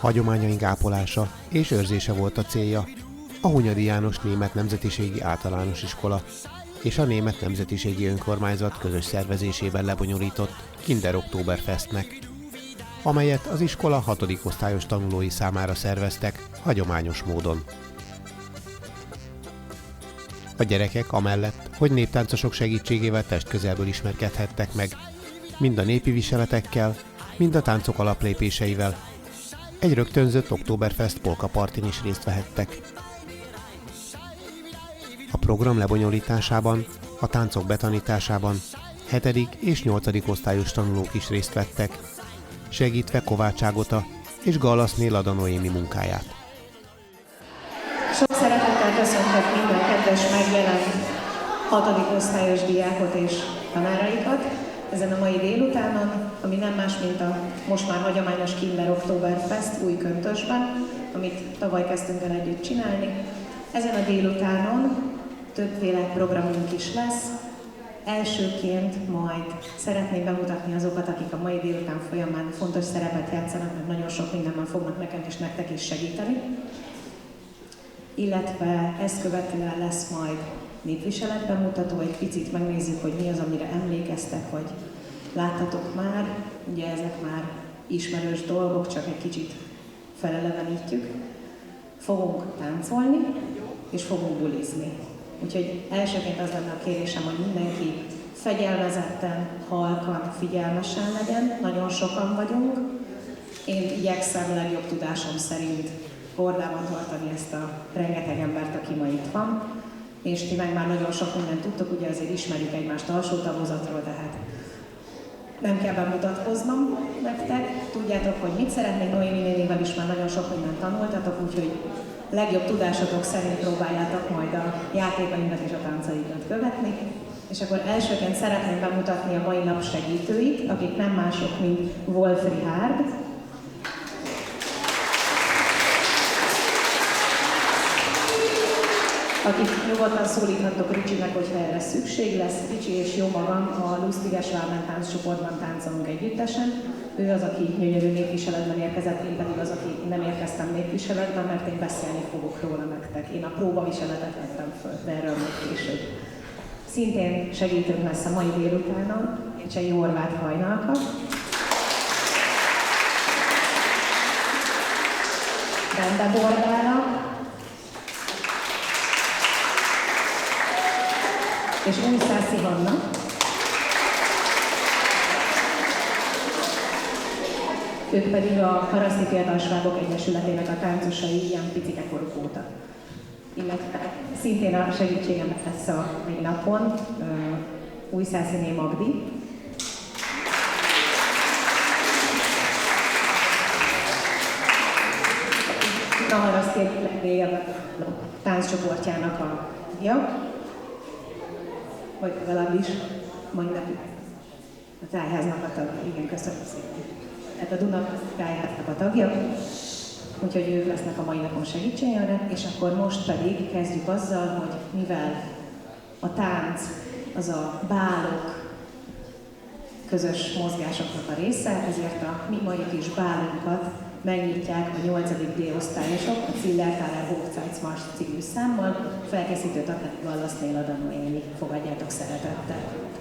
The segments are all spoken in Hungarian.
Hagyományaink ápolása és őrzése volt a célja a Hunyadi János Német Nemzetiségi Általános Iskola és a Német Nemzetiségi Önkormányzat közös szervezésében lebonyolított Kinder Oktoberfestnek, amelyet az iskola 6. osztályos tanulói számára szerveztek hagyományos módon. A gyerekek amellett, hogy néptáncosok segítségével testközelből ismerkedhettek meg, mind a népi viseletekkel, mind a táncok alaplépéseivel, egy rögtönzött Oktoberfest polkapartin is részt vehettek. A program lebonyolításában, a táncok betanításában 7. és 8. osztályos tanulók is részt vettek, segítve Kovács Ágota és Gallaszné Lada Noémi munkáját. Sok szeretettel köszöntök minden kedves megjelent 6. osztályos diákot és tanáraikat ezen a mai délutánon, ami nem más, mint a most már hagyományos Kinder Oktoberfest új köntösben, amit tavaly kezdtünk el együtt csinálni. Ezen a délutánon többféle programunk is lesz. Elsőként majd szeretném bemutatni azokat, akik a mai délután folyamán fontos szerepet játszanak, mert nagyon sok mindenben fognak nekem és nektek is segíteni. Illetve ezt követően lesz majd népviselet bemutató, egy picit megnézzük, hogy mi az, amire emlékeztek, vagy láttatok már. Ugye ezek már ismerős dolgok, csak egy kicsit felelevenítjük. Fogunk táncolni, és fogunk bulizni. Úgyhogy elsőként az lenne a kérésem, hogy mindenki fegyelmezetten, halkan, figyelmesen legyen. Nagyon sokan vagyunk. Én igyekszem legjobb tudásom szerint kordában tartani ezt a rengeteg embert, aki ma itt van. És ti meg már nagyon sok mindent tudtok, ugye azért ismerjük egymást alsó tagozatról, tehát nem kell bemutatkoznom nektek. Tudjátok, hogy mit szeretnék, Noémi nénivel is már nagyon sok mindent tanultatok, úgyhogy legjobb tudásotok szerint próbáljátok majd a játékainkat és a táncaikat követni. És akkor elsőként szeretném bemutatni a mai nap segítőit, akik nem mások, mint Wolf Richard, akik nyugodtan szólíthattok Ricsinek, hogyha erre szükség lesz. Ricsi és jó magam a Lustiges Vármán tánccsoportban táncolunk együttesen. Ő az, aki gyönyörű népviseletben érkezett, én pedig az, aki nem érkeztem népviseletben, mert én beszélni fogok róla nektek. Én a próbaviseletet vettem föl, de erről még később. Szintén segítőnk lesz a mai délutánon, Csei Horváth Hajnalka. Bende Bordára. És Újszászi Hanna. Ők pedig a Paraszti Fiatalsvábok Egyesületének a táncosai ilyen picike koruk óta. Illetve szintén a segítségem lesz a mai napon Újszásziné Magdi. A Paraszti legrégebb tánccsoportjának a tagja. Vagy legalábbis majdnem a tájháznak a tagja. Igen, köszönöm szépen. Tehát a Duna tájháznak a tagja, úgyhogy ők lesznek a mai napon segítségére, és akkor most pedig kezdjük azzal, hogy mivel a tánc az a bálok közös mozgásoknak a része, ezért a mi mai kis bálunkat megnyitják a 8. D-osztályosok a Zillertaler Hochzeitsmarsch című számmal. Felkészítő tanár Gallaszné Lada Noémi, fogadjátok szeretettel!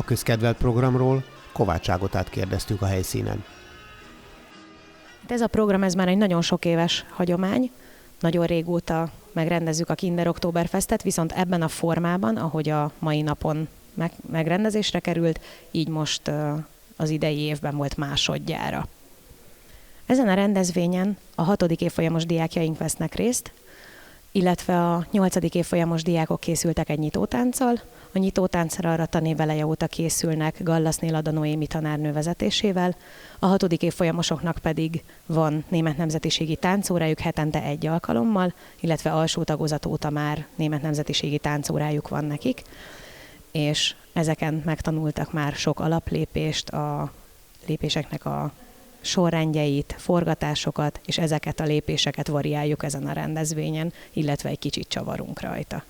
közkedvelt programról Kovács Ágotát kérdeztük a helyszínen. Ez a program ez már egy nagyon sok éves hagyomány. Nagyon régóta megrendezzük a Kinder Oktoberfestet, viszont ebben a formában, ahogy a mai napon megrendezésre került, így most az idei évben volt másodjára. Ezen a rendezvényen a 6. évfolyamos diákjaink vesznek részt, illetve a 8. évfolyamos diákok készültek egy nyitótánccal. A nyitótáncra arra tanéveleje óta készülnek Gallasz Nélada Noémi tanárnő vezetésével, a 6. évfolyamosoknak pedig van német nemzetiségi táncórájuk hetente egy alkalommal, illetve alsó tagozat óta már német nemzetiségi táncórájuk van nekik, és ezeken megtanultak már sok alaplépést, a lépéseknek a sorrendjeit, forgatásokat, és ezeket a lépéseket variáljuk ezen a rendezvényen, illetve egy kicsit csavarunk rajta.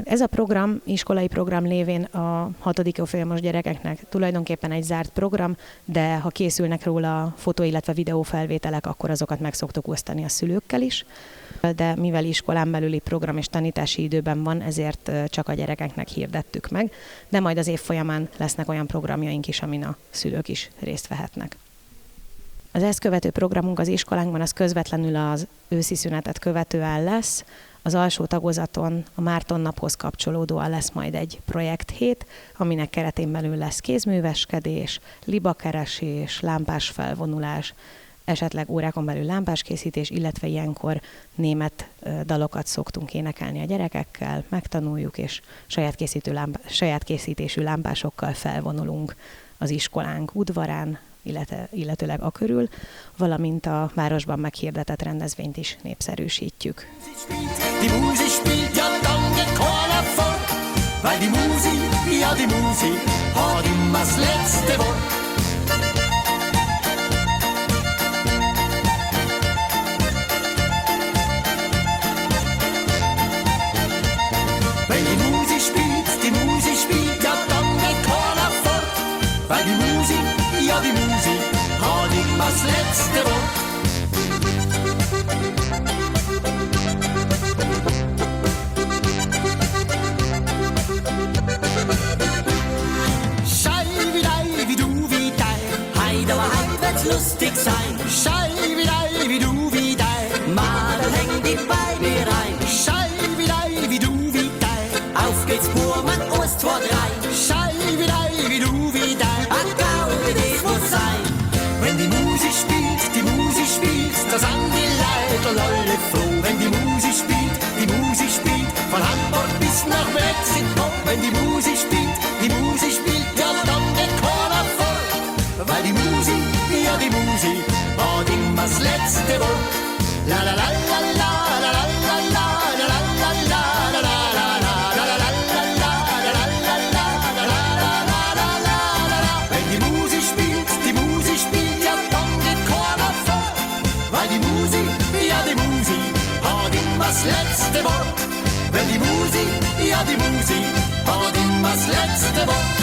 Ez a program, iskolai program lévén a 6. évfolyamos gyerekeknek tulajdonképpen egy zárt program, de ha készülnek róla fotó, illetve videófelvételek, akkor azokat meg szoktuk osztani a szülőkkel is. De mivel iskolán belüli program és tanítási időben van, ezért csak a gyerekeknek hirdettük meg, de majd az év folyamán lesznek olyan programjaink is, amin a szülők is részt vehetnek. Az ezt követő programunk az iskolánkban az közvetlenül az őszi szünetet követően lesz. Az alsó tagozaton a Márton naphoz kapcsolódóan lesz majd egy projekthét, aminek keretén belül lesz kézműveskedés, libakeresés, lámpás felvonulás, esetleg órákon belül lámpáskészítés, illetve ilyenkor német dalokat szoktunk énekelni a gyerekekkel, megtanuljuk, és saját készítésű lámpásokkal felvonulunk az iskolánk udvarán, illetőleg a körül, valamint a városban meghirdetett rendezvényt is népszerűsítjük. Die Musik spielt ja dann kein Erfolg, weil die Musik hat immer das letzte Wort. Wenn die Musik spielt ja dann kein Erfolg, weil die Musik hat immer das letzte Wort. Lustig sein, Schei wie du wie dein Madel hängt dich bei mir rein. Schei wie du wie dein Auf geht's Burmann, Ost vor 3. Schei wie du wie dein Gaudi, das muss sein. Wenn die Musik spielt, da sind die Leute alle froh. Wenn die Musik spielt, von Hamburg bis nach Mexiko. Wenn die Musik spielt, ja dann geht keiner vor. Weil die Musik hat immer das letzte Wort. La la la la la la la la la la la la la la. Wenn die Musik spielt, ja dann geht keiner vor. Weil die Musik hat immer das letzte Wort. Wenn die Musik hat immer das letzte Wort.